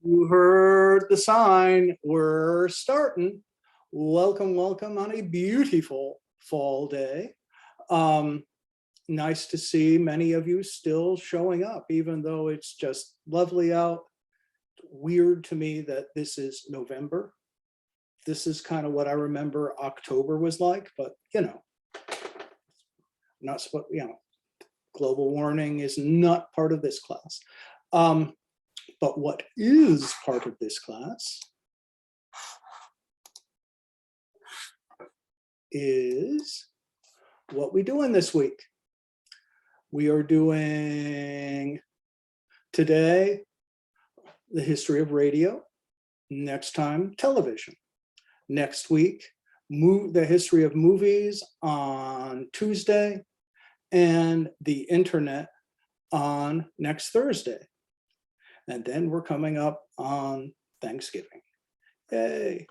You heard the sign. We're starting. Welcome, welcome on a beautiful fall day. Nice to see many of you still showing up, even though it's just lovely out. Weird to me that this is November. This is kind of what I remember October was like, but not supposed, global warming is not part of this class. But what is part of this class is what we doing this week. We are doing today the history of radio, next time television, next week the history of movies on Tuesday, and the internet on next Thursday. And then we're coming up on Thanksgiving. Yay.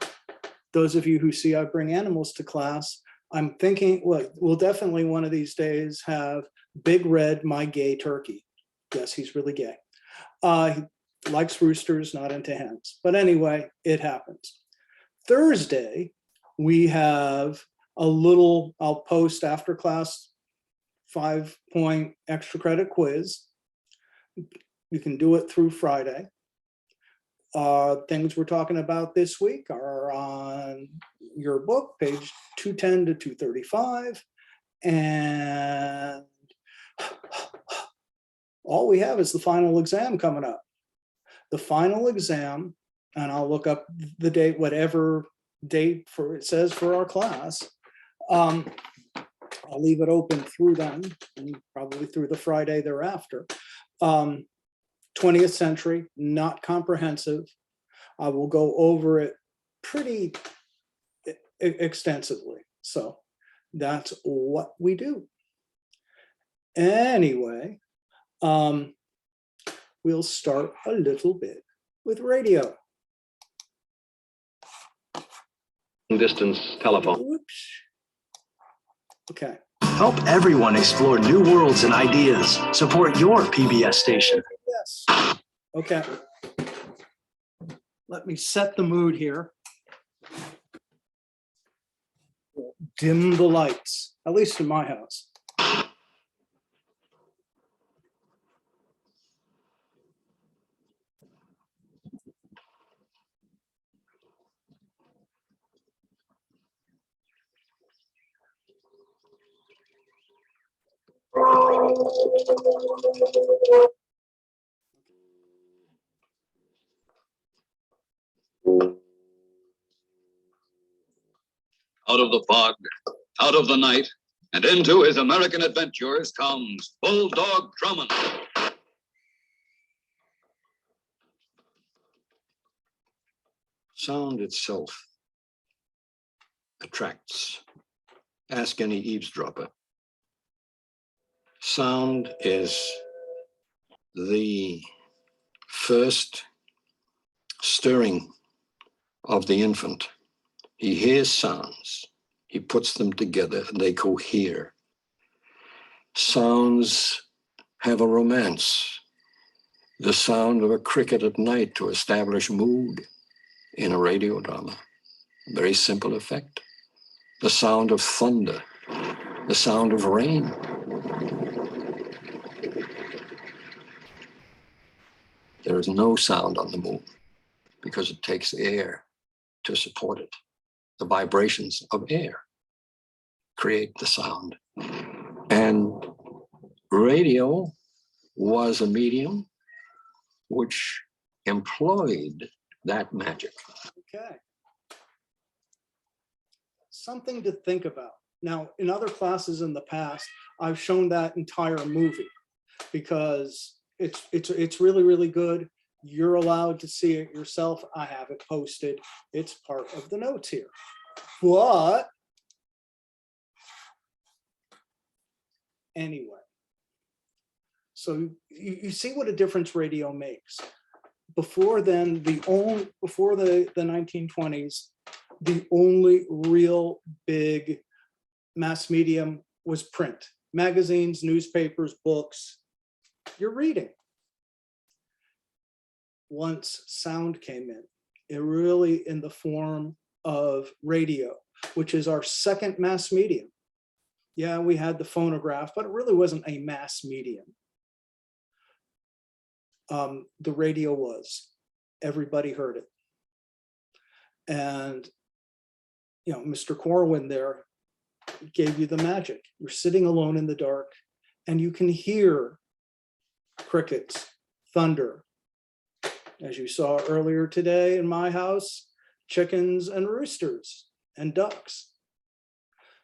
Those of you who see I bring animals to class, I'm thinking, well, we'll definitely one of these days have Big Red, my gay turkey. Yes, he's really gay. He likes roosters, not into hens. But anyway, it happens. Thursday, we have a little, I'll post after class, 5-point extra credit quiz. You can do it through Friday. Things we're talking about this week are on your book, page 210 to 235. And all we have is the final exam coming up. The final exam, and I'll look up the date, whatever date it says for our class. I'll leave it open through then, and probably through the Friday thereafter. 20th century, not comprehensive. I will go over it pretty extensively. So that's what we do. Anyway, we'll start a little bit with radio. Distance telephone. Oops. Okay. Help everyone explore new worlds and ideas. Support your PBS station. Yes. Okay. Let me set the mood here. Dim the lights, at least in my house. Out of the fog, out of the night, and into his American adventures comes Bulldog Drummond. Sound itself attracts. Ask any eavesdropper. Sound is the first stirring of the infant. He hears sounds, he puts them together, and they cohere. Sounds have a romance. The sound of a cricket at night to establish mood in a radio drama. Very simple effect. The sound of thunder, the sound of rain. There is no sound on the moon because it takes air to support it. The vibrations of air create the sound. And radio was a medium which employed that magic. Okay. Something to think about. Now, in other classes in the past, I've shown that entire movie because it's really, really good. You're allowed to see it yourself. I have it posted. It's part of the notes here. But anyway, so you see what a difference radio makes. Before then, before the 1920s, the only real big mass medium was print. Magazines, newspapers, books, you're reading. once sound came in. It really in the form of radio, which is our second mass medium. Yeah, we had the phonograph, but it really wasn't a mass medium. The radio was. Everybody heard it. And, you know, Mr. Corwin there gave you the magic. You're sitting alone in the dark and you can hear crickets, thunder. As you saw earlier today in my house, chickens and roosters and ducks.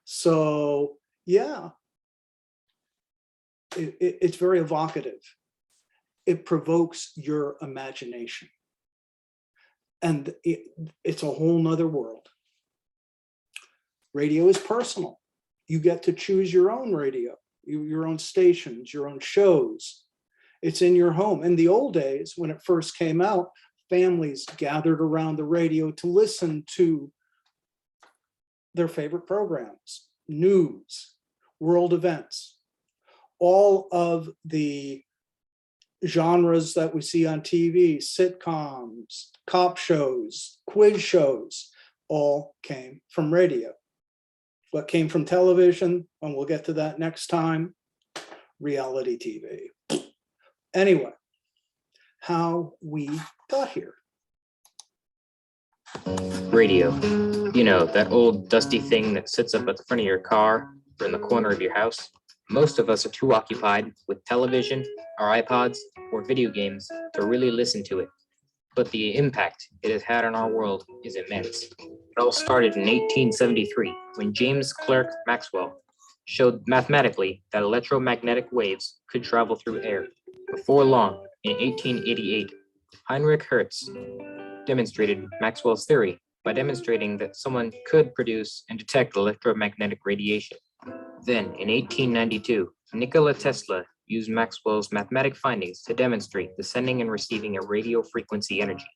So yeah, it's very evocative. It provokes your imagination. And it's a whole nother world. Radio is personal. You get to choose your own radio, your own stations, your own shows. It's in your home. In the old days, when it first came out, families gathered around the radio to listen to their favorite programs, news, world events, all of the genres that we see on TV, sitcoms, cop shows, quiz shows, all came from radio. What came from television, and we'll get to that next time, reality TV. Anyway, how we got here. Radio. You know, that old dusty thing that sits up at the front of your car or in the corner of your house. Most of us are too occupied with television, our iPods, or video games to really listen to it. But the impact it has had on our world is immense. It all started in 1873 when James Clerk Maxwell showed mathematically that electromagnetic waves could travel through air. Before long, in 1888, Heinrich Hertz demonstrated Maxwell's theory by demonstrating that someone could produce and detect electromagnetic radiation. Then, in 1892, Nikola Tesla used Maxwell's mathematic findings to demonstrate the sending and receiving of radio frequency energy.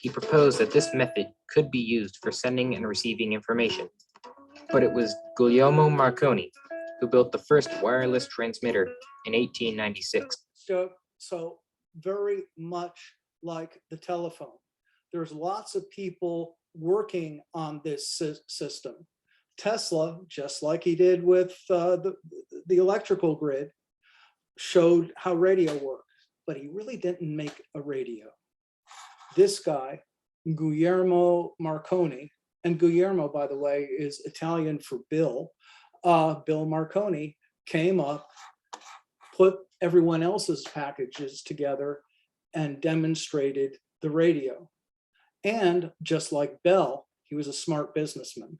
He proposed that this method could be used for sending and receiving information. But it was Guglielmo Marconi who built the first wireless transmitter in 1896. So very much like the telephone. There's lots of people working on this system. Tesla, just like he did with the electrical grid, showed how radio worked, but he really didn't make a radio. This guy, Guglielmo Marconi, and Guglielmo, by the way, is Italian for Bill. Bill Marconi came up, put everyone else's packages together, and demonstrated the radio. And just like Bell, he was a smart businessman.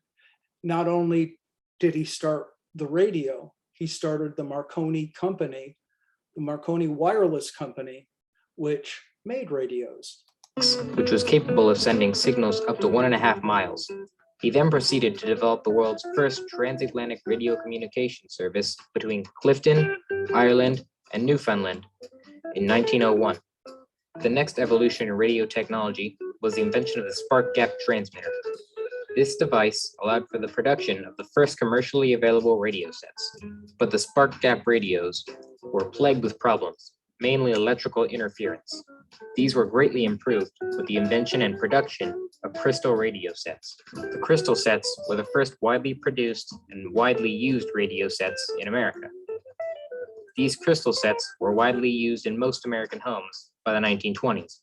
Not only did he start the radio, he started the Marconi Company, the Marconi Wireless Company, which made radios. Which was capable of sending signals up to 1.5 miles. He then proceeded to develop the world's first transatlantic radio communication service between Clifton, Ireland, and Newfoundland in 1901. The next evolution in radio technology was the invention of the spark gap transmitter. This device allowed for the production of the first commercially available radio sets, but the spark gap radios were plagued with problems, mainly electrical interference. These were greatly improved with the invention and production of crystal radio sets. The crystal sets were the first widely produced and widely used radio sets in America. These crystal sets were widely used in most American homes by the 1920s.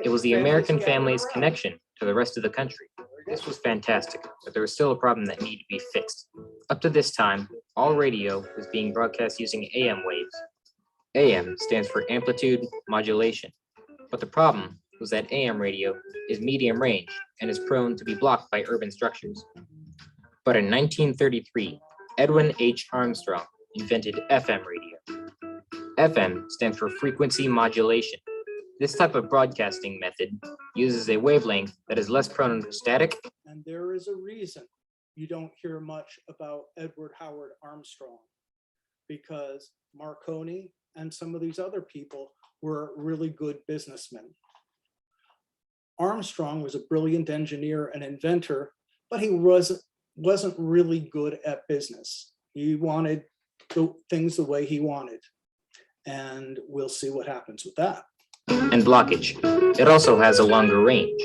It was the American family's connection to the rest of the country. This was fantastic, but there was still a problem that needed to be fixed. Up to this time, all radio was being broadcast using AM waves. AM stands for amplitude modulation. But the problem was that AM radio is medium range and is prone to be blocked by urban structures. But in 1933, Edwin H. Armstrong invented FM radio. FM stands for frequency modulation. This type of broadcasting method uses a wavelength that is less prone to static. And there is a reason you don't hear much about Edward Howard Armstrong, because Marconi and some of these other people were really good businessmen. Armstrong was a brilliant engineer and inventor, but he wasn't really good at business. He wanted things the way he wanted. And we'll see what happens with that. and blockage. It also has a longer range.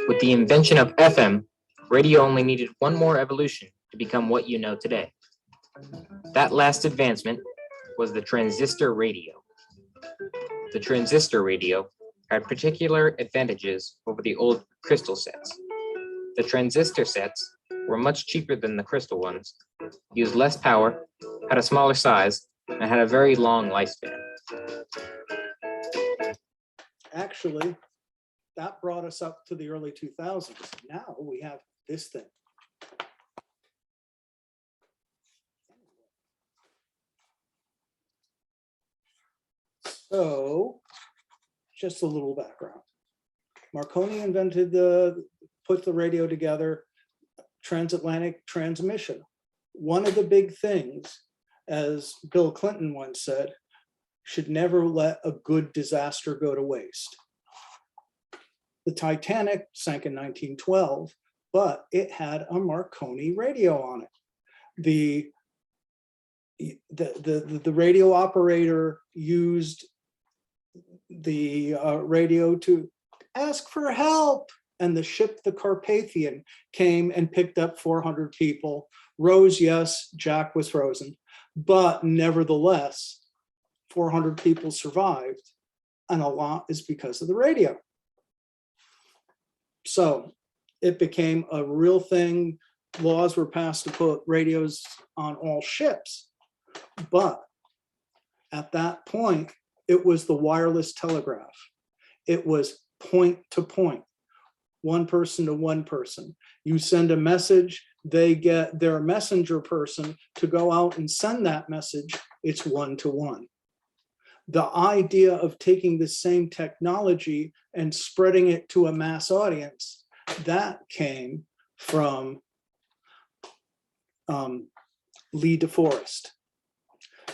With the invention of FM, radio only needed one more evolution to become what you know today. That last advancement was the transistor radio. The transistor radio had particular advantages over the old crystal sets. The transistor sets were much cheaper than the crystal ones, used less power, had a smaller size, and had a very long lifespan. Actually, that brought us up to the early 2000s. Now we have this thing. So, just a little background. Marconi put the radio together, transatlantic transmission. One of the big things, as Bill Clinton once said, should never let a good disaster go to waste. The Titanic sank in 1912, but it had a Marconi radio on it. The radio operator used the radio to ask for help, and the ship, the Carpathian, came and picked up 400 people. Rose, yes, Jack was frozen, but nevertheless, 400 people survived, and a lot is because of the radio. So it became a real thing. Laws were passed to put radios on all ships, but at that point, it was the wireless telegraph. It was point to point, one person to one person. You send a message, they get their messenger person to go out and send that message. It's one to one. The idea of taking the same technology and spreading it to a mass audience, that came from Lee DeForest.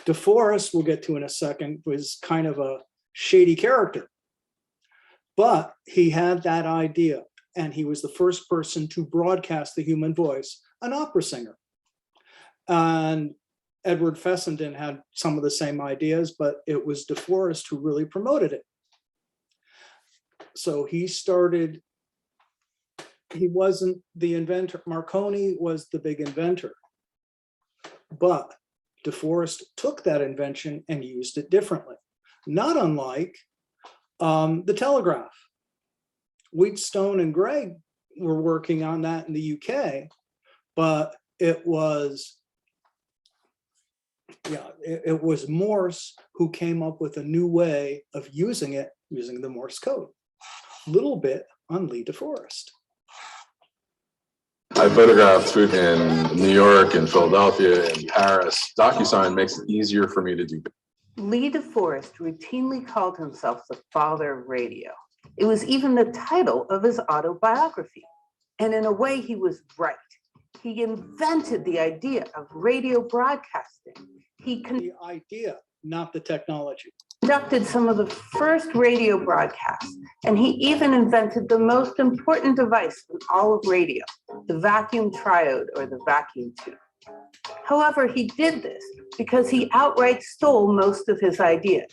DeForest, we'll get to in a second, was kind of a shady character, but he had that idea, and he was the first person to broadcast the human voice, an opera singer. And Edward Fessenden had some of the same ideas, but it was DeForest who really promoted it. So he wasn't the inventor. Marconi was the big inventor, but DeForest took that invention and used it differently, not unlike the telegraph. Wheatstone and Gregg were working on that in the UK, but it was Morse who came up with a new way of using it, using the Morse code. Little bit on Lee DeForest. I photographed food in New York and Philadelphia and Paris. DocuSign makes it easier for me to do. Lee DeForest routinely called himself the father of radio. It was even the title of his autobiography. And in a way, he was right. He invented the idea of radio broadcasting. The idea, not the technology. Conducted some of the first radio broadcasts, and he even invented the most important device in all of radio, the vacuum triode, or the vacuum tube. However, he did this because he outright stole most of his ideas.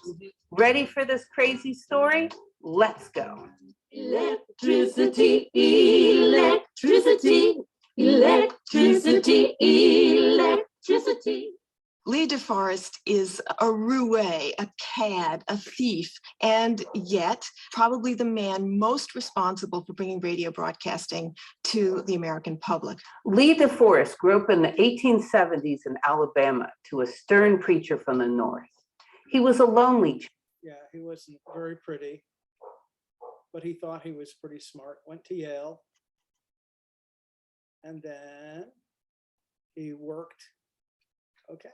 Ready for this crazy story? Let's go. Electricity, electricity, electricity, electricity. Lee DeForest is a roue, a cad, a thief, and yet probably the man most responsible for bringing radio broadcasting to the American public. Lee DeForest grew up in the 1870s in Alabama to a stern preacher from the North. He was a lonely child. Yeah, he wasn't very pretty, but he thought he was pretty smart. Went to Yale, and then he worked. Okay.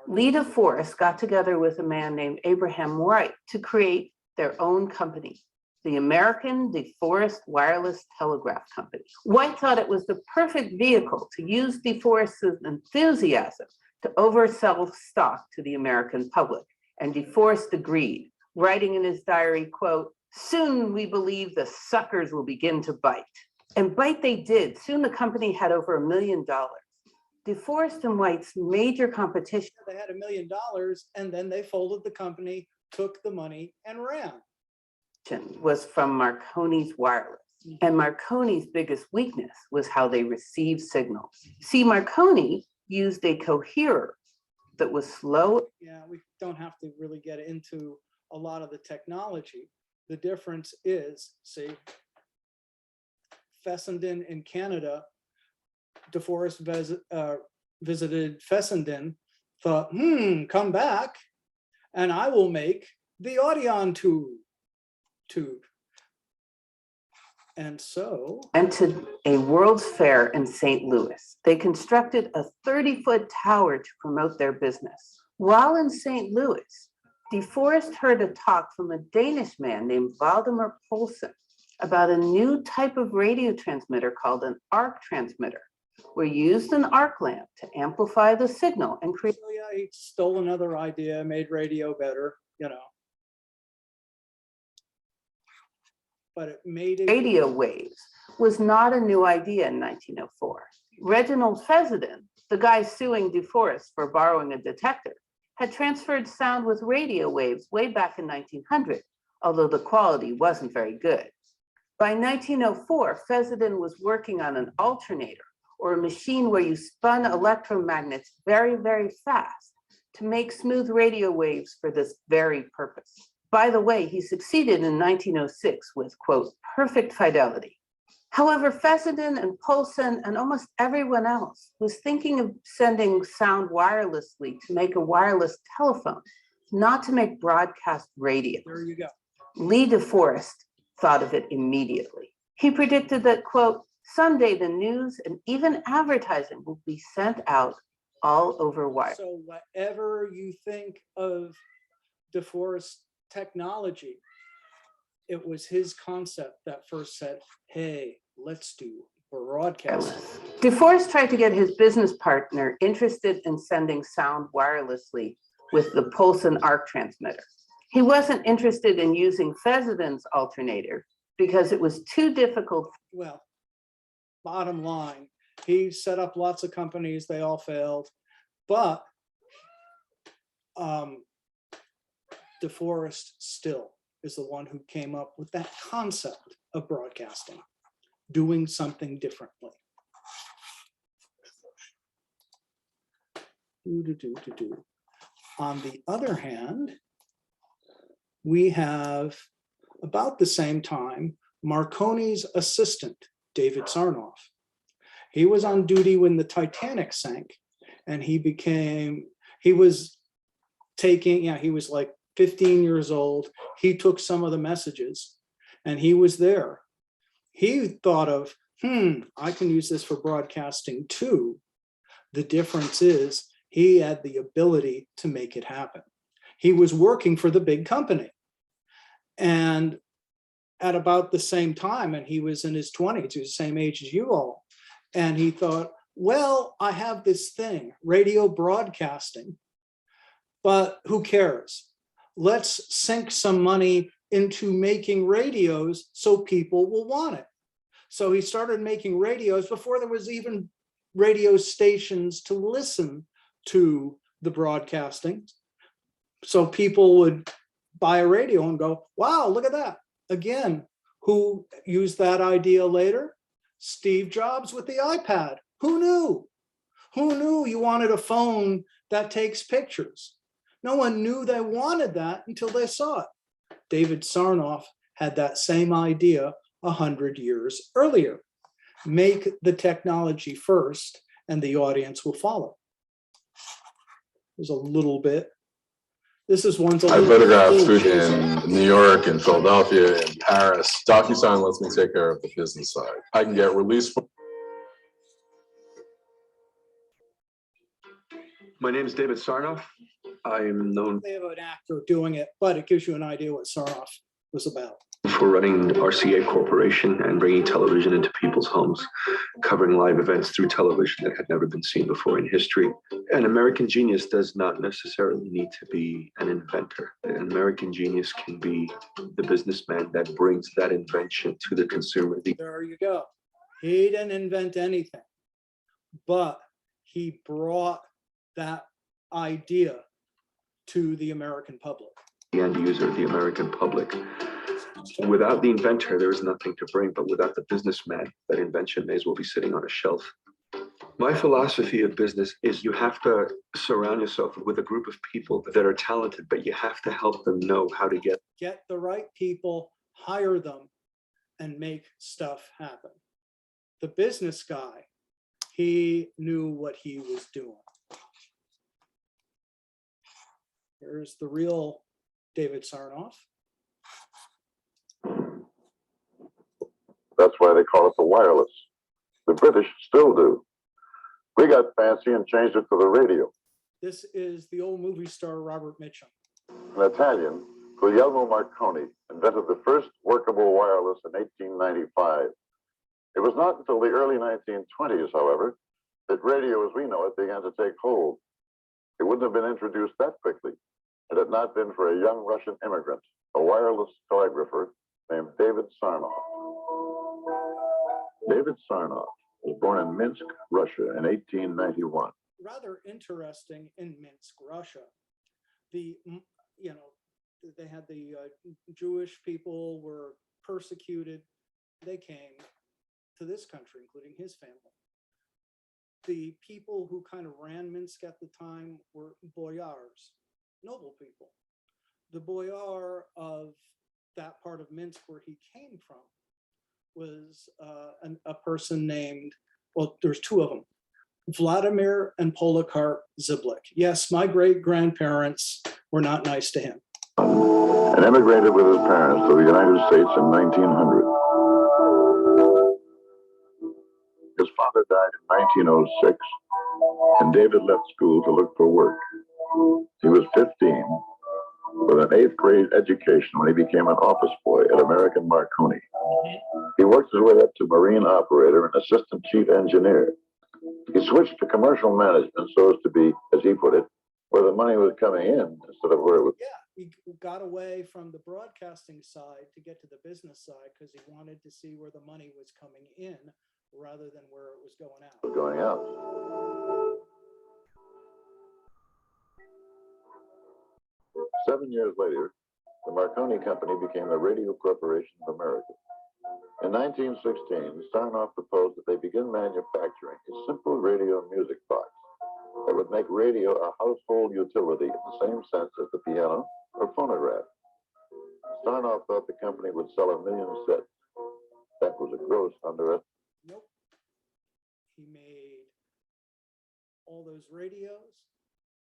Lee DeForest got together with a man named Abraham White to create their own company, the American DeForest Wireless Telegraph Company. White thought it was the perfect vehicle to use DeForest's enthusiasm to oversell stock to the American public, and DeForest agreed, writing in his diary, quote, "Soon we believe the suckers will begin to bite." And bite they did. Soon the company had over $1 million. DeForest and White's major competition. They had $1 million, and then they folded the company took the money and ran. Was from Marconi's wireless. And Marconi's biggest weakness was how they received signals. See, Marconi used a coherer that was slow. Yeah, we don't have to really get into a lot of the technology. The difference is, see, Fessenden in Canada, DeForest visited Fessenden, thought, come back and I will make the Audion tube. And so Entered a World's Fair in St. Louis. They constructed a 30-foot tower to promote their business. While in St. Louis, DeForest heard a talk from a Danish man named Valdemar Poulsen about a new type of radio transmitter called an arc transmitter, where you used an arc lamp to amplify the signal and create. oh yeah, he stole another idea, made radio better, but it made it. Radio waves was not a new idea in 1904. Reginald Fessenden, the guy suing DeForest for borrowing a detector, had transferred sound with radio waves way back in 1900, although the quality wasn't very good. By 1904, Fessenden was working on an alternator, or a machine where you spun electromagnets very, very fast to make smooth radio waves for this very purpose. By the way, he succeeded in 1906 with, quote, perfect fidelity. However, Fessenden and Poulsen and almost everyone else was thinking of sending sound wirelessly to make a wireless telephone, not to make broadcast radio. There you go. Lee DeForest thought of it immediately. He predicted that, quote, someday the news and even advertising will be sent out all over wire. So whatever you think of DeForest technology, it was his concept that first said, hey, let's do broadcasting. DeForest tried to get his business partner interested in sending sound wirelessly with the Poulsen arc transmitter. He wasn't interested in using Fessenden's alternator because it was too difficult. Well, bottom line, he set up lots of companies, they all failed, but DeForest still is the one who came up with that concept of broadcasting, doing something differently. On the other hand, we have about the same time, Marconi's assistant, David Sarnoff. He was on duty when the Titanic sank, and he was like 15 years old. He took some of the messages and he was there. He thought of, I can use this for broadcasting too. The difference is he had the ability to make it happen. He was working for the big company. And at about the same time, and he was in his 20s, he was the same age as you all. And he thought, well, I have this thing, radio broadcasting, but who cares? Let's sink some money into making radios so people will want it. So he started making radios before there was even radio stations to listen to the broadcasting. So people would buy a radio and go, wow, look at that. Again, who used that idea later? Steve Jobs with the iPad. Who knew? Who knew you wanted a phone that takes pictures? No one knew they wanted that until they saw it. David Sarnoff had that same idea 100 years earlier. Make the technology first and the audience will follow. There's a little bit. This is one's. I photographed food in New York and Philadelphia and Paris. DocuSign lets me take care of the business side. I can get release. My name is David Sarnoff. I am known They have an actor doing it, but it gives you an idea what Sarnoff was about. for running RCA Corporation and bringing television into people's homes, covering live events through television that had never been seen before in history. An American genius does not necessarily need to be an inventor. An American genius can be the businessman that brings that invention to the consumer. There you go. He didn't invent anything, but he brought that idea to the American public. the end user, the American public. Without the inventor, there is nothing to bring, but without the businessman, that invention may as well be sitting on a shelf. My philosophy of business is you have to surround yourself with a group of people that are talented, but you have to help them know how to get the right people, hire them, and make stuff happen. The business guy, he knew what he was doing. Here's the real David Sarnoff. That's why they call it the wireless. The British still do. We got fancy and changed it to the radio. This is the old movie star Robert Mitchum. An Italian, Guglielmo Marconi, invented the first workable wireless in 1895. It was not until the early 1920s, however, that radio as we know it began to take hold. It wouldn't have been introduced that quickly had it not been for a young Russian immigrant, a wireless telegrapher named David Sarnoff. David Sarnoff was born in Minsk, Russia in 1891. Rather interesting in Minsk, Russia. They had the Jewish people were persecuted. They came to this country, including his family. The people who kind of ran Minsk at the time were boyars, noble people. The boyar of that part of Minsk where he came from was a person named, well, there's two of them, Vladimir and Polikarp Ziblik. Yes, my great-grandparents were not nice to him. And emigrated with his parents to the United States in 1900. His father died in 1906, and David left school to look for work. He was 15, with an 8th grade education when he became an office boy at American Marconi. He worked his way up to marine operator and assistant chief engineer. He switched to commercial management so as to be, as he put it, where the money was coming in instead of where it was. Yeah, he got away from the broadcasting side to get to the business side because he wanted to see where the money was coming in rather than where it was going out. Going out. Seven years later, the Marconi Company became the Radio Corporation of America. In 1916, Sarnoff proposed that they begin manufacturing a simple radio music box that would make radio a household utility in the same sense as the piano or phonograph. Sarnoff thought the company would sell 1 million sets. That was a gross underestimate. Nope. He made all those radios.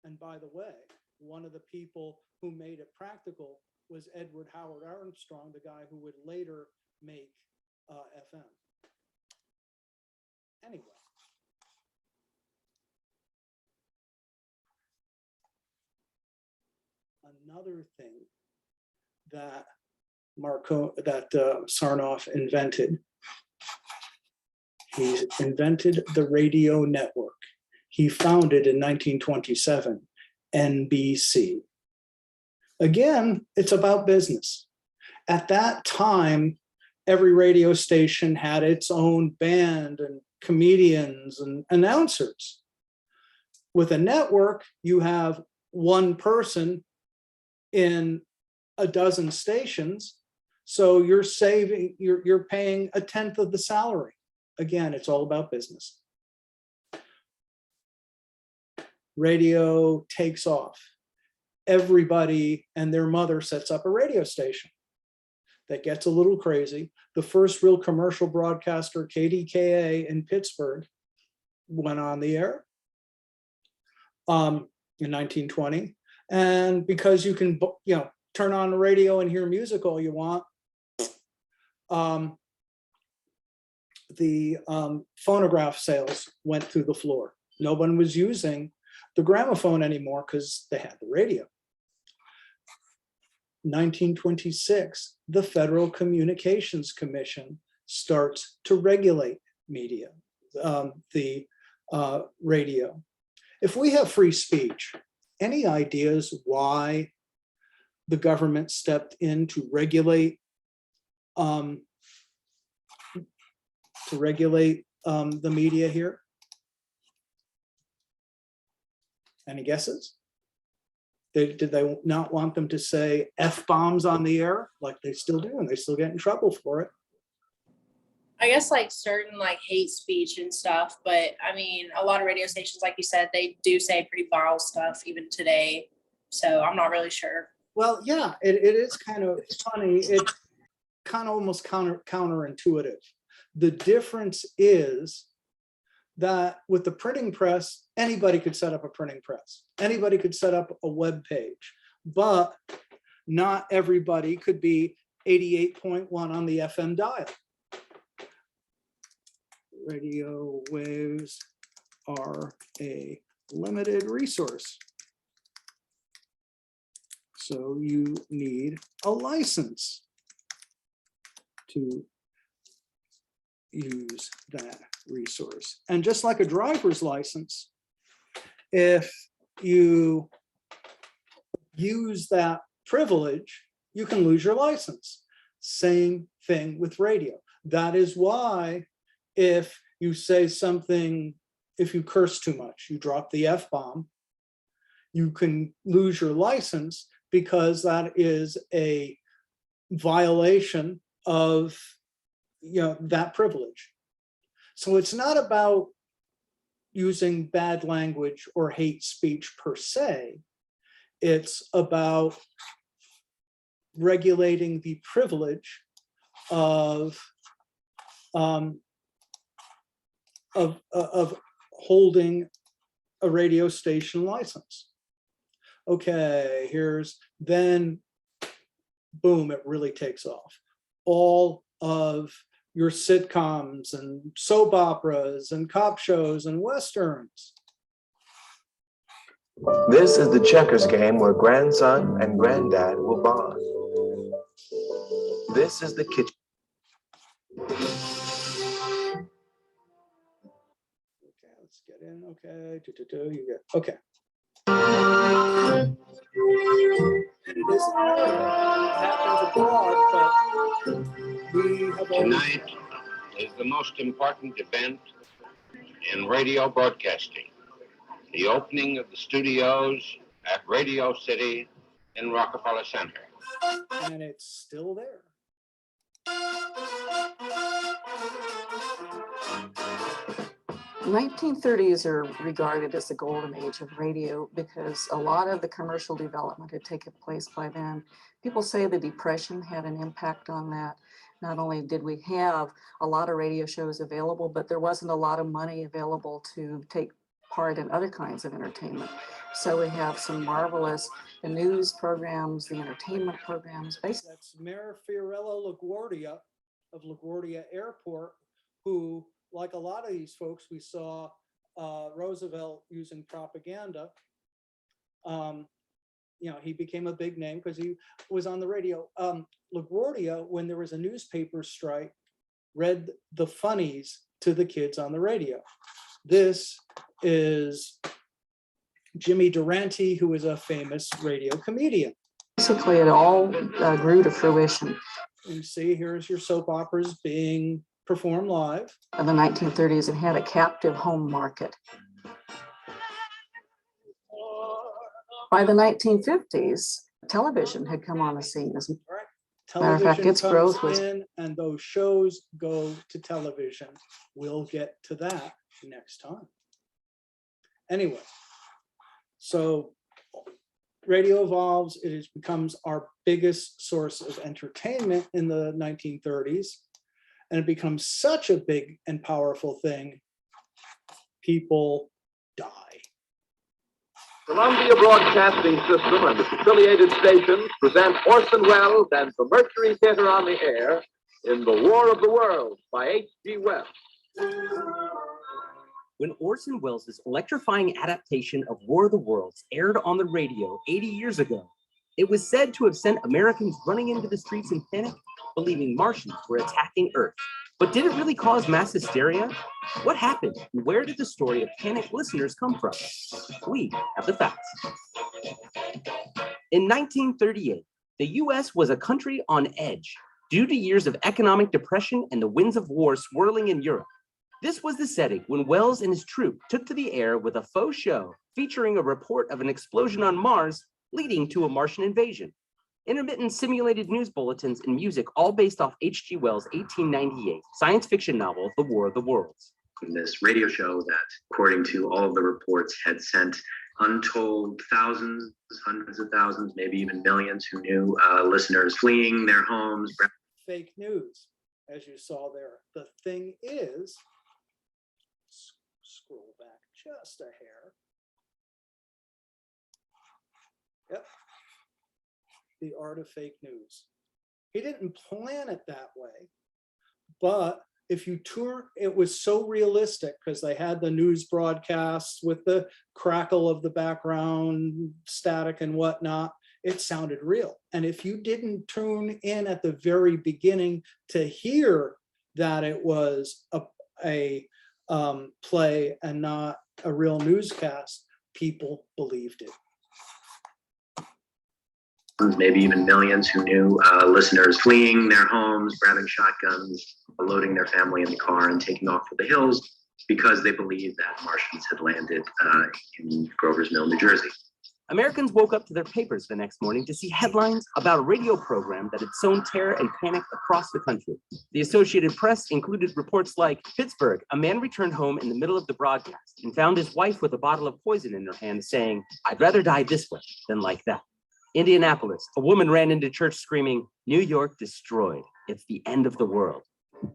And by the way, one of the people who made it practical was Edward Howard Armstrong, the guy who would later make FM. Anyway. Another thing that Sarnoff invented, he invented the radio network. He founded in 1927 NBC. Again, it's about business. At that time, every radio station had its own band and comedians and announcers. With a network, you have one person in a dozen stations, so you're paying 1/10 of the salary. Again, it's all about business. Radio takes off. Everybody and their mother sets up a radio station. That gets a little crazy. The first real commercial broadcaster, KDKA in Pittsburgh, went on the air in 1920. And because you can, turn on the radio and hear music all you want, the phonograph sales went through the floor. No one was using the gramophone anymore because they had the radio. 1926, the Federal Communications Commission starts to regulate media, the radio. If we have free speech, any ideas why the government stepped in to regulate the media here? Any guesses? Did they not want them to say F-bombs on the air like they still do, and they still get in trouble for it? I guess like certain like hate speech and stuff, but I mean, a lot of radio stations, like you said, they do say pretty vile stuff even today. So I'm not really sure. Well, yeah, it is kind of funny. It's kind of almost counterintuitive. The difference is that with the printing press, anybody could set up a printing press. Anybody could set up a web page, but not everybody could be 88.1 on the FM dial. Radio waves are a limited resource. So you need a license to use that resource. And just like a driver's license, if you use that privilege, you can lose your license. Same thing with radio. That is why if you say something, if you curse too much, you drop the F-bomb, you can lose your license because that is a violation of that privilege. So it's not about using bad language or hate speech per se. It's about regulating the privilege of holding a radio station license. Okay, then boom, it really takes off. All of your sitcoms and soap operas and cop shows and westerns. This is the checkers game where grandson and granddad will bond. This is the kitchen. Okay, let's get in. Okay, you get okay. It is happens abroad, but we have tonight is the most important event in radio broadcasting. The opening of the studios at Radio City in Rockefeller Center. And it's still there. The 1930s are regarded as the golden age of radio because a lot of the commercial development had taken place by then. People say the Depression had an impact on that. Not only did we have a lot of radio shows available, but there wasn't a lot of money available to take part in other kinds of entertainment. So we have some marvelous, the news programs, the entertainment programs. Basically, that's Mayor Fiorello LaGuardia of LaGuardia Airport, who, like a lot of these folks, we saw Roosevelt using propaganda. He became a big name because he was on the radio. LaGuardia, when there was a newspaper strike, read the funnies to the kids on the radio. This is Jimmy Durante, who is a famous radio comedian. Basically, it all grew to fruition. And see, here's your soap operas being performed live. In the 1930s, it had a captive home market. By the 1950s, television had come on the scene. As a matter of fact, its growth was in, and those shows go to television. We'll get to that next time. Anyway, so radio evolves. It becomes our biggest source of entertainment in the 1930s. And it becomes such a big and powerful thing, people die. Columbia Broadcasting System and its affiliated stations present Orson Welles and the Mercury Theater on the Air in The War of the Worlds by H.G. Wells. When Orson Welles' electrifying adaptation of War of the Worlds aired on the radio 80 years ago, it was said to have sent Americans running into the streets in panic, believing Martians were attacking Earth. But did it really cause mass hysteria? What happened? And where did the story of panicked listeners come from? We have the facts. In 1938, the US was a country on edge due to years of economic depression and the winds of war swirling in Europe. This was the setting when Welles and his troupe took to the air with a faux show featuring a report of an explosion on Mars leading to a Martian invasion. Intermittent simulated news bulletins and music, all based off H.G. Wells' 1898 science fiction novel, The War of the Worlds. This radio show that, according to all of the reports, had sent untold thousands, hundreds of thousands, maybe even millions who knew listeners fleeing their homes. Fake news, as you saw there. The thing is, scroll back just a hair. Yep. The art of fake news. He didn't plan it that way, but if you turn, it was so realistic because they had the news broadcasts with the crackle of the background static and whatnot. It sounded real. And if you didn't tune in at the very beginning to hear that it was a play and not a real newscast, people believed it. Maybe even millions who knew listeners fleeing their homes, grabbing shotguns, loading their family in the car and taking off for the hills because they believed that Martians had landed in Grover's Mill, New Jersey. Americans woke up to their papers the next morning to see headlines about a radio program that had sown terror and panic across the country. The Associated Press included reports like, Pittsburgh, a man returned home in the middle of the broadcast and found his wife with a bottle of poison in her hand saying, "I'd rather die this way than like that." Indianapolis, a woman ran into church screaming, "New York destroyed. It's the end of the world."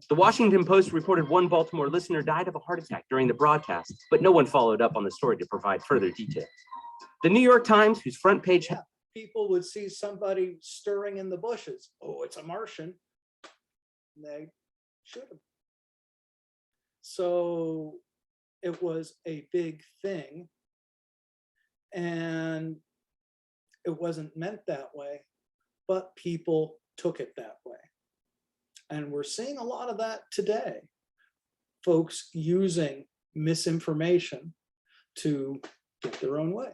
The Washington Post reported one Baltimore listener died of a heart attack during the broadcast, but no one followed up on the story to provide further details. The New York Times, whose front page people would see somebody stirring in the bushes. Oh, it's a Martian. And they shoot him. So it was a big thing. And it wasn't meant that way, but people took it that way. And we're seeing a lot of that today. Folks using misinformation to get their own way.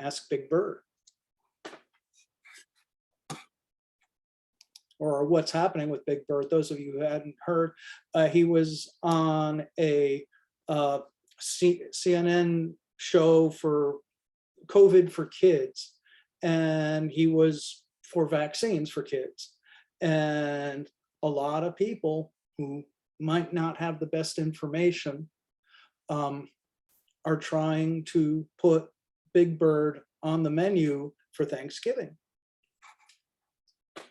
Ask Big Bird. Or what's happening with Big Bird. Those of you who hadn't heard, he was on a CNN show for COVID for kids. And he was for vaccines for kids. And a lot of people who might not have the best information are trying to put Big Bird on the menu for Thanksgiving.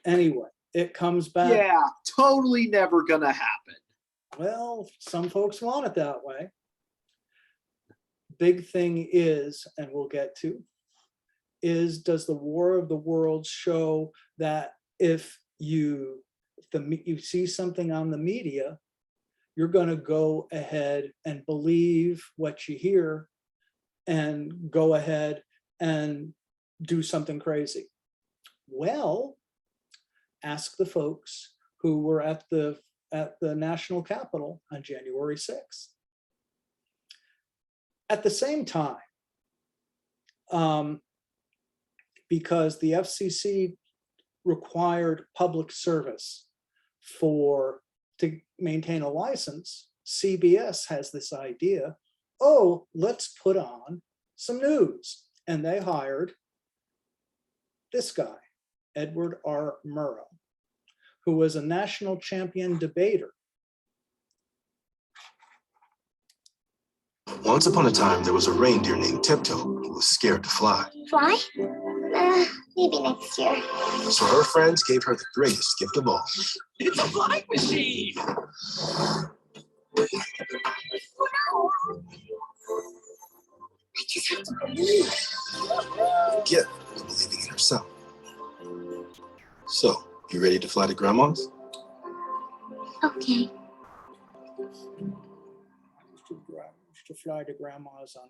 Anyway, it comes back. Yeah, totally never gonna happen. Well, some folks want it that way. Big thing is, and we'll get to, is does the War of the Worlds show that if you see something on the media, you're going to go ahead and believe what you hear and go ahead and do something crazy? Well, ask the folks who were at the National Capitol on January 6th. At the same time, because the FCC required public service to maintain a license, CBS has this idea, oh, let's put on some news. And they hired this guy, Edward R. Murrow, who was a national champion debater. Once upon a time, there was a reindeer named Tiptoe who was scared to fly. Fly? Maybe next year. So her friends gave her the greatest gift of all. It's a flying machine! I just have to believe. The gift of believing in herself. So, you ready to fly to Grandma's? Okay. To fly to Grandma's on.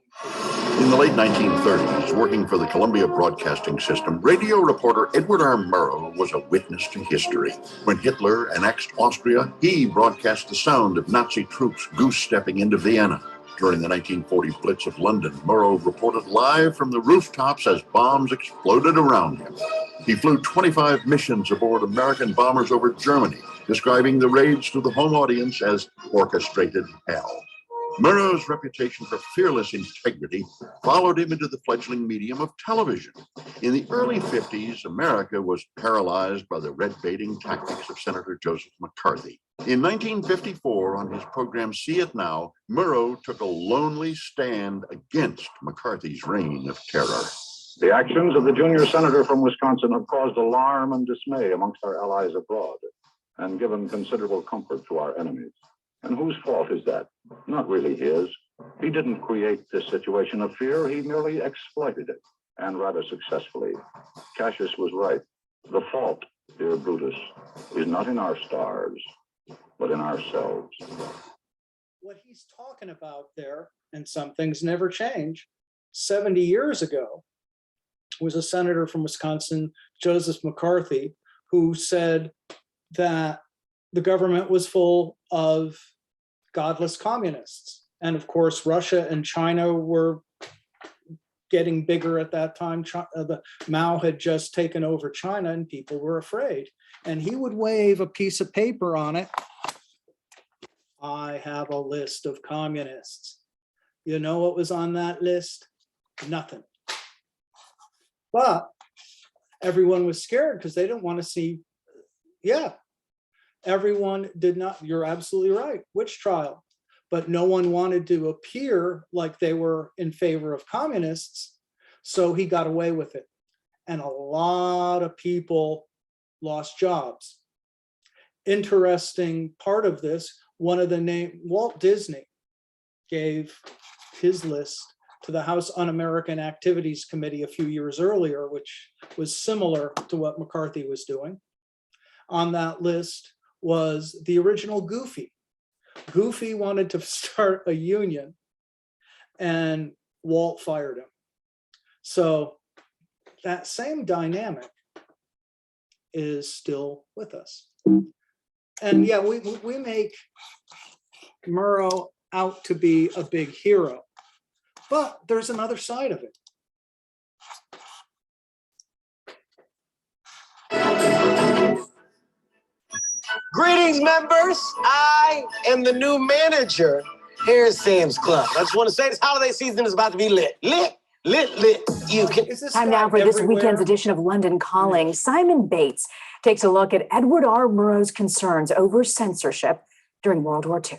In the late 1930s, working for the Columbia Broadcasting System, radio reporter Edward R. Murrow was a witness to history. When Hitler annexed Austria, he broadcast the sound of Nazi troops goose-stepping into Vienna. During the 1940 Blitz of London, Murrow reported live from the rooftops as bombs exploded around him. He flew 25 missions aboard American bombers over Germany, describing the raids to the home audience as orchestrated hell. Murrow's reputation for fearless integrity followed him into the fledgling medium of television. In the early 50s, America was paralyzed by the red-baiting tactics of Senator Joseph McCarthy. In 1954, on his program See It Now, Murrow took a lonely stand against McCarthy's reign of terror. The actions of the junior senator from Wisconsin have caused alarm and dismay amongst our allies abroad and given considerable comfort to our enemies. And whose fault is that? Not really his. He didn't create this situation of fear. He merely exploited it, and rather successfully. Cassius was right. The fault, dear Brutus, is not in our stars, but in ourselves. What he's talking about there, and some things never change, 70 years ago, was a senator from Wisconsin, Joseph McCarthy, who said that the government was full of godless communists. And of course, Russia and China were getting bigger at that time. Mao had just taken over China and people were afraid. And he would wave a piece of paper on it. I have a list of communists. You know what was on that list? Nothing. But everyone was scared because they didn't want to see, everyone did not, you're absolutely right, witch trial. But no one wanted to appear like they were in favor of communists, so he got away with it. And a lot of people lost jobs. Interesting part of this, one of the name, Walt Disney gave his list to the House Un-American Activities Committee a few years earlier, which was similar to what McCarthy was doing. On that list was the original Goofy. Goofy wanted to start a union and Walt fired him. So that same dynamic is still with us. And yeah, we make Murrow out to be a big hero, but there's another side of it. Greetings, members. I am the new manager here at Sam's Club. I just want to say this holiday season is about to be lit. Lit. You can. Time now for this weekend's edition of London Calling. Simon Bates takes a look at Edward R. Murrow's concerns over censorship during World War II.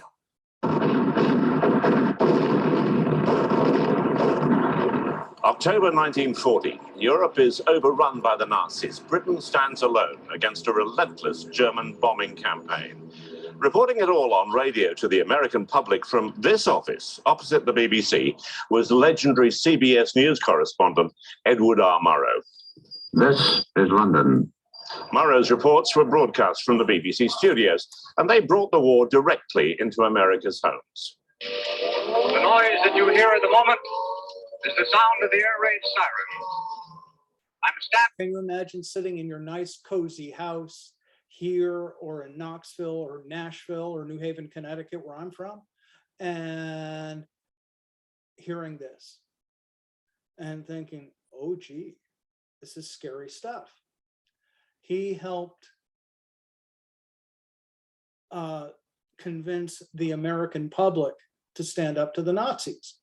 October 1940, Europe is overrun by the Nazis. Britain stands alone against a relentless German bombing campaign. Reporting it all on radio to the American public from this office, opposite the BBC, was legendary CBS News correspondent Edward R. Murrow. This is London. Murrow's reports were broadcast from the BBC studios, and they brought the war directly into America's homes. The noise that you hear at the moment is the sound of the air raid siren. Can you imagine sitting in your nice, cozy house here or in Knoxville or Nashville or New Haven, Connecticut, where I'm from, and hearing this and thinking, oh, gee, this is scary stuff. He helped convince the American public to stand up to the Nazis.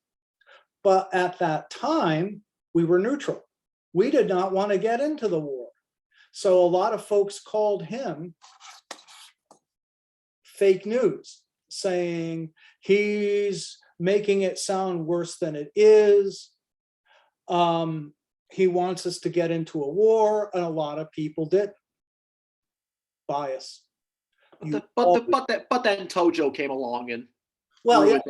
But at that time, we were neutral. We did not want to get into the war. So a lot of folks called him fake news, saying he's making it sound worse than it is. He wants us to get into a war, and a lot of people did. Bias. But then Tojo came along and when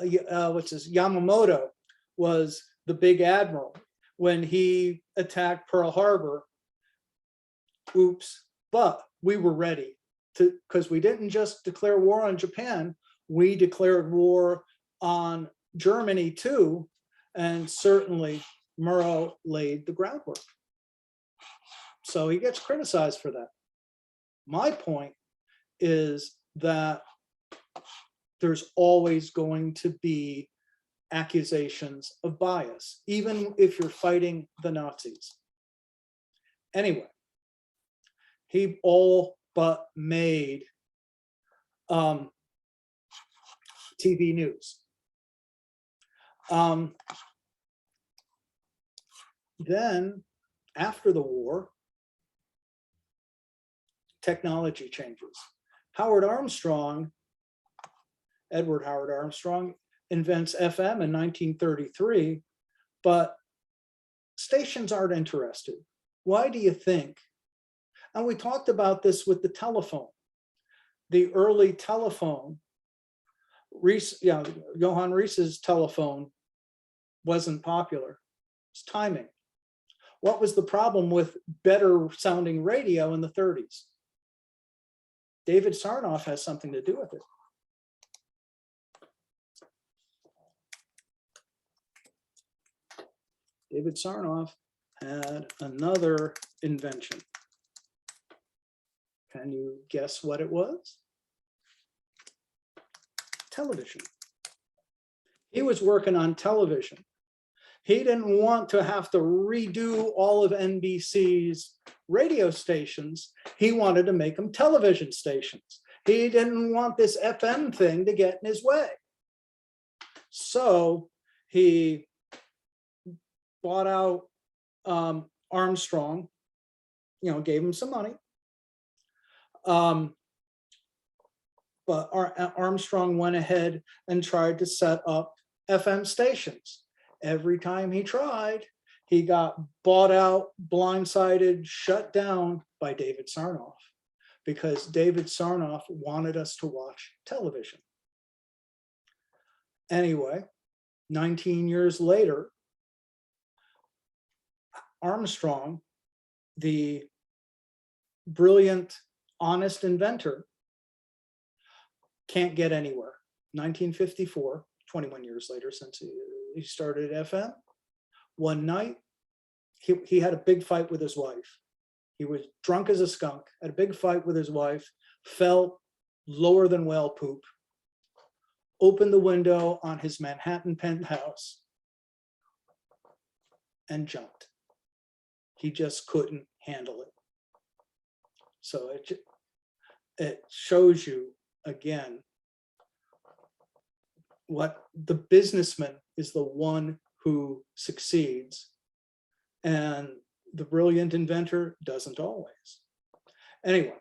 Yamamoto was the big admiral, when he attacked Pearl Harbor, oops, but we were ready to, because we didn't just declare war on Japan, we declared war on Germany too, and certainly Murrow laid the groundwork. So he gets criticized for that. My point is that there's always going to be accusations of bias, even if you're fighting the Nazis. Anyway, he all but made TV news. Then after the war, technology changes. Edward Howard Armstrong invents FM in 1933, but stations aren't interested. Why do you think? And we talked about this with the telephone. The early telephone, Johann Rees's telephone wasn't popular. It's timing. What was the problem with better sounding radio in the 30s? David Sarnoff has something to do with it. David Sarnoff had another invention. Can you guess what it was? Television. He was working on television. He didn't want to have to redo all of NBC's radio stations. He wanted to make them television stations. He didn't want this FM thing to get in his way. So he bought out Armstrong, gave him some money. But Armstrong went ahead and tried to set up FM stations. Every time he tried, he got bought out, blindsided, shut down by David Sarnoff, because David Sarnoff wanted us to watch television. Anyway, 19 years later, Armstrong, the brilliant, honest inventor, can't get anywhere. 1954, 21 years later since he started FM. One night, he had a big fight with his wife. He was drunk as a skunk, had a big fight with his wife, fell lower than whale poop, opened the window on his Manhattan penthouse, and jumped. He just couldn't handle it. So it shows you again what the businessman is, the one who succeeds, and the brilliant inventor doesn't always. Anyway,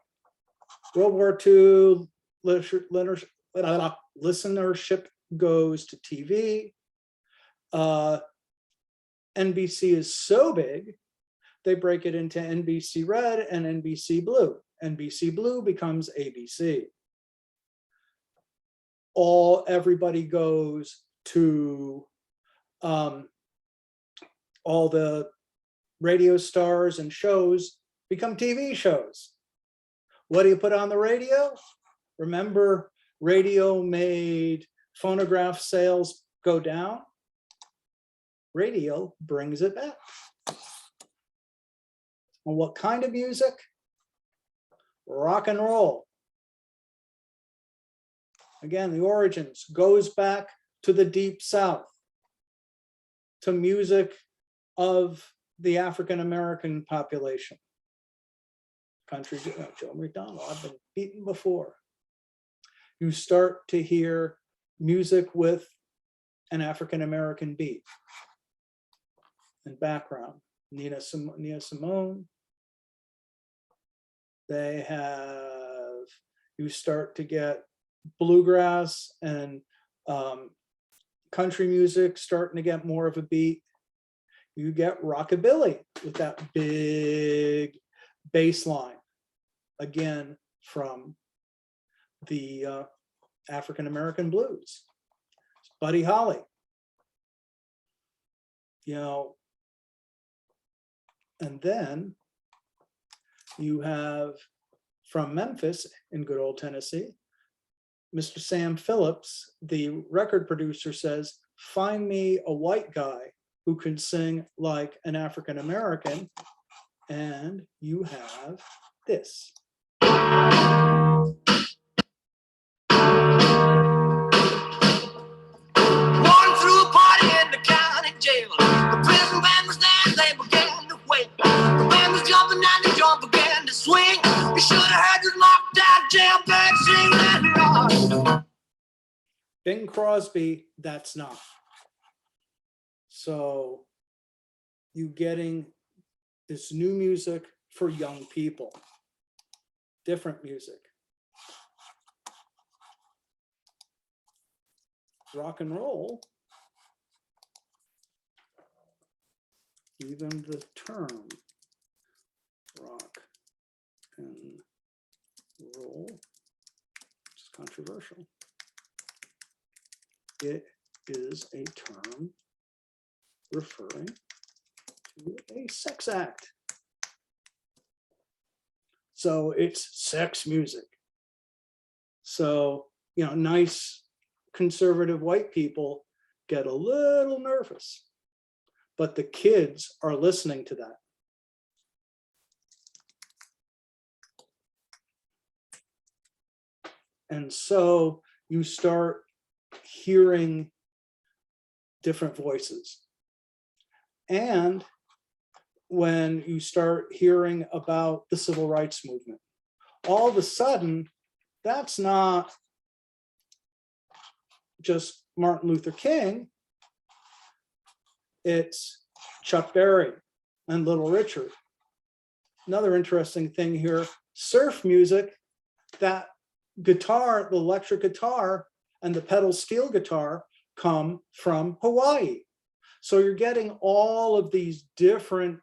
World War II listenership goes to TV. NBC is so big, they break it into NBC Red and NBC Blue. NBC Blue becomes ABC. Everybody goes to all the radio stars and shows become TV shows. What do you put on the radio? Remember, radio made phonograph sales go down. Radio brings it back. And what kind of music? Rock and roll. Again, the origins goes back to the Deep South, to music of the African-American population. Country, Joe McDonald, I've been beaten before. You start to hear music with an African-American beat and background. Nina Simone. You start to get bluegrass and country music starting to get more of a beat. You get rockabilly with that big bass line, again from the African-American blues. Buddy Holly, and then you have from Memphis in good old Tennessee, Mr. Sam Phillips, the record producer, says, find me a white guy who can sing like an African-American, and you have this. Born through a party in the county jail. The prison band was there, they began to wait. The band was jumping and the jump began to swing. You should have heard this knocked out jailbird sing that rock. Bing Crosby, that's not. So you getting this new music for young people, different music. Rock and roll, even the term rock and roll is controversial. It is a term referring to a sex act. So it's sex music. So, you know, nice conservative white people get a little nervous, but the kids are listening to that. And so you start hearing different voices. And when you start hearing about the civil rights movement, all of a sudden, that's not just Martin Luther King, it's Chuck Berry and Little Richard. Another interesting thing here, surf music, that guitar, the electric guitar and the pedal steel guitar come from Hawaii. So you're getting all of these different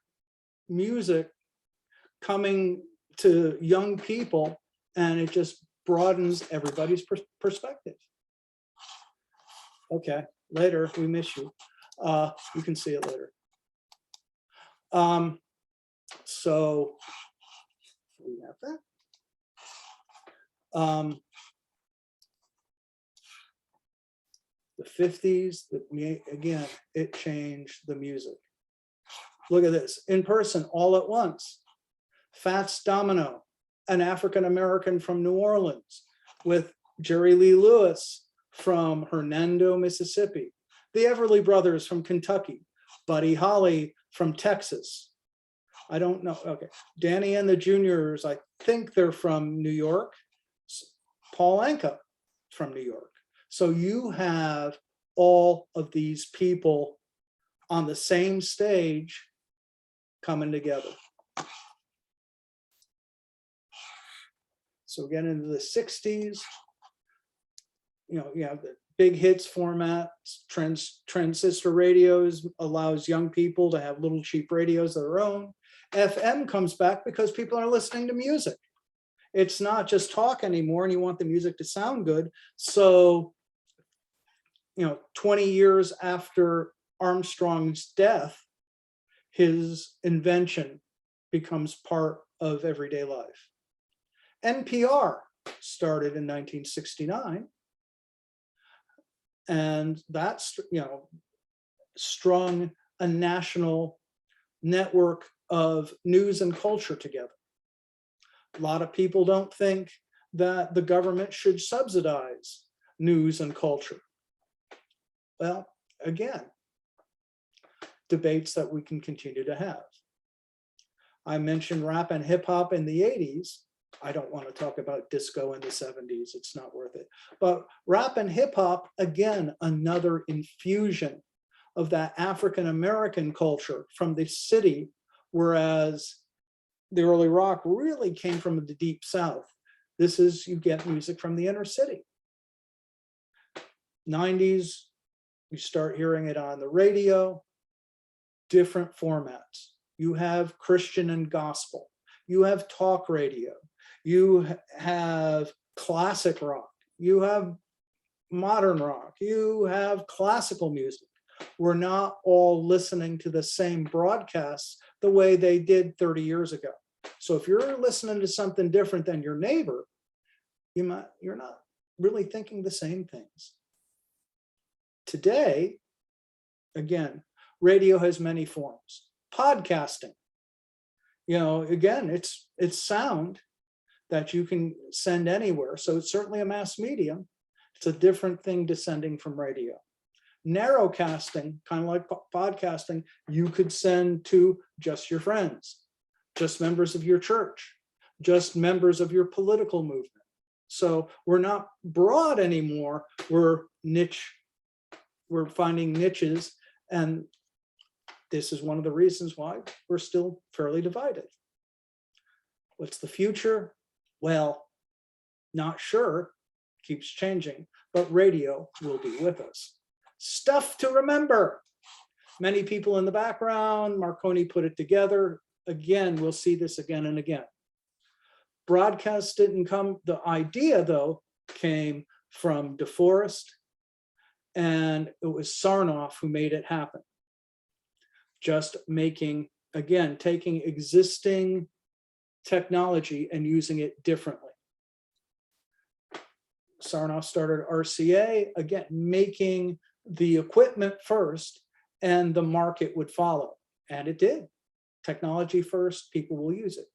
music coming to young people, and it just broadens everybody's perspective. Okay, later, we miss you. You can see it later. So we have that. The 50s, again, it changed the music. Look at this, In Person, All at Once, Fats Domino, an African-American from New Orleans, with Jerry Lee Lewis from Hernando, Mississippi, the Everly Brothers from Kentucky, Buddy Holly from Texas. I don't know, okay. Danny and the Juniors, I think they're from New York. Paul Anka from New York. So you have all of these people on the same stage coming together. So again, into the 60s, you know, you have the big hits format, transistor radios allows young people to have little cheap radios of their own. FM comes back because people are listening to music. It's not just talk anymore, and you want the music to sound good. So, you know, 20 years after Armstrong's death, his invention becomes part of everyday life. NPR started in 1969, and that's, you know, strung a national network of news and culture together. A lot of people don't think that the government should subsidize news and culture. Well, again, debates that we can continue to have. I mentioned rap and hip hop in the 80s. I don't want to talk about disco in the 70s. It's not worth it. But rap and hip hop, again, another infusion of that African-American culture from the city, whereas the early rock really came from the deep South. This is, you get music from the inner city. 90s, you start hearing it on the radio, different formats. You have Christian and gospel. You have talk radio. You have classic rock. You have modern rock. You have classical music. We're not all listening to the same broadcasts the way they did 30 years ago. So if you're listening to something different than your neighbor, you're not really thinking the same things. Today, again, radio has many forms. Podcasting, you know, again, it's sound that you can send anywhere. So it's certainly a mass medium. It's a different thing descending from radio. Narrowcasting, kind of like podcasting, you could send to just your friends, just members of your church, just members of your political movement. So we're not broad anymore, we're niche, we're finding niches, and this is one of the reasons why we're still fairly divided. What's the future? Well, not sure, keeps changing, but radio will be with us. Stuff to remember. Many people in the background, Marconi put it together. Again, we'll see this again and again. Broadcast didn't come, the idea though, came from DeForest, and it was Sarnoff who made it happen. Just making, again, taking existing technology and using it differently. Sarnoff started RCA, again, making the equipment first and the market would follow. And it did. Technology first, people will use it.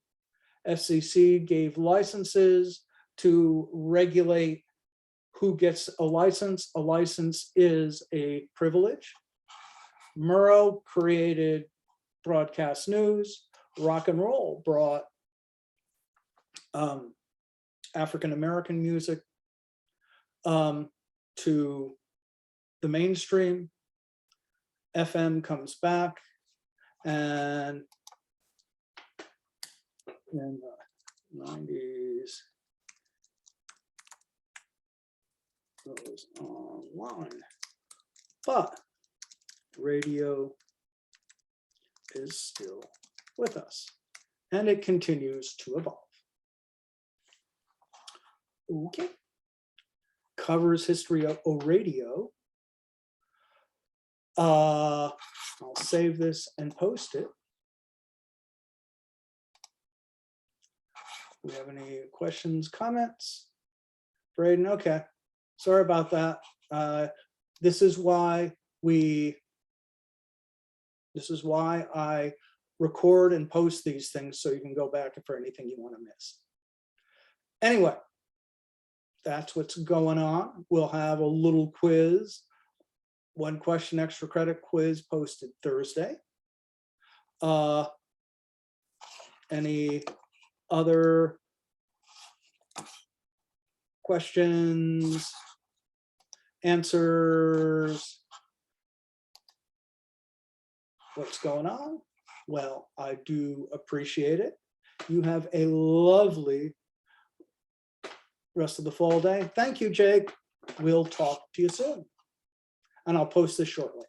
FCC gave licenses to regulate who gets a license. A license is a privilege. Murrow created broadcast news. Rock and roll brought African-American music to the mainstream. FM comes back, and in the 90s goes online, but radio is still with us, and it continues to evolve. Okay, covers history of radio. I'll save this and post it. Do we have any questions, comments? Braden, okay. Sorry about that. This is why I record and post these things, so you can go back for anything you want to miss. Anyway, that's what's going on. We'll have a little quiz. 1 question extra credit quiz posted Thursday. Any other questions, answers? What's going on? Well, I do appreciate it. You have a lovely rest of the fall day. Thank you, Jake. We'll talk to you soon. And I'll post this shortly.